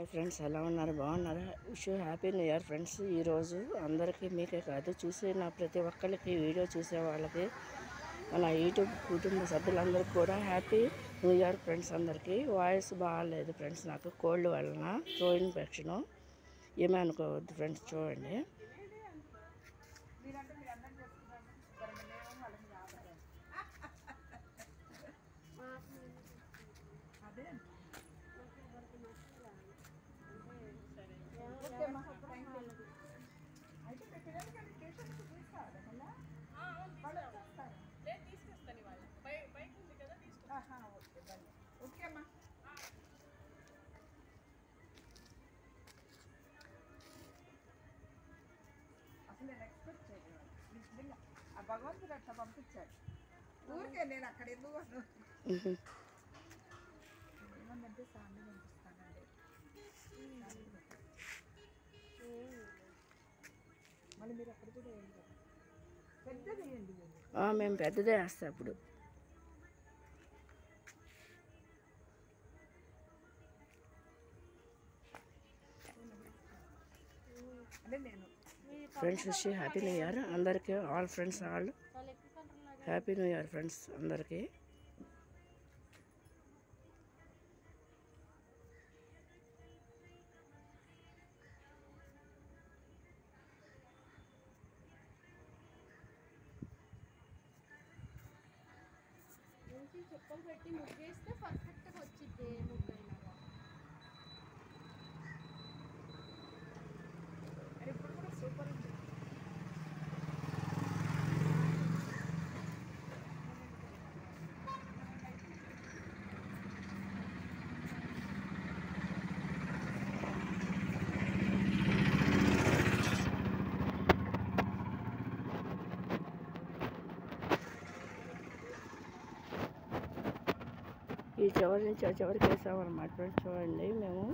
Hi friends, ఎలా ఉన్నారు? బాగున్నారా? Wish happy new year friends. ఈరోజు అందరికీ, మీకే కాదు చూసిన ప్రతి ఒక్కరికి, వీడియో చూసే వాళ్ళకి, మన యూట్యూబ్ కుటుంబ సభ్యులందరికీ కూడా హ్యాపీ న్యూ ఇయర్ ఫ్రెండ్స్. అందరికీ వాయిస్ బాగాలేదు ఫ్రెండ్స్, నాకు కోల్డ్ వలన థ్రోట్ ఇన్ఫెక్షను. ఏమీ అనుకోవద్దు ఫ్రెండ్స్. చూడండి, అసలు నేను ఎక్స్పెక్ట్ చేయలేదు. నిజంగా ఆ భగవంతుడు అట్లా పంపించాడు. ఊరికే నేను అక్కడ ఎందుకు ఏమందంటే సాండి పంపిస్తానండి. మళ్ళీ మీరు అక్కడ కూడా వేయండి కదా, పెద్దది వేయండి. మేము పెద్దదే వేస్తాం ఇప్పుడు. అంటే నేను friends wish happy new year అందరికీ. All friends all happy new year friends అందరికీ. చెక్కలు పెట్టి ముగ్గేస్తే పర్ఫెక్ట్గా వచ్చింది. ముగ్గైనా ఇప్పుడు కూడా సూపర్ ఉంది. ఈ చివరి నుంచి ఆ చివరికి వేసామన్నమాట ఫ్రెండ్స్. చూడండి, మేము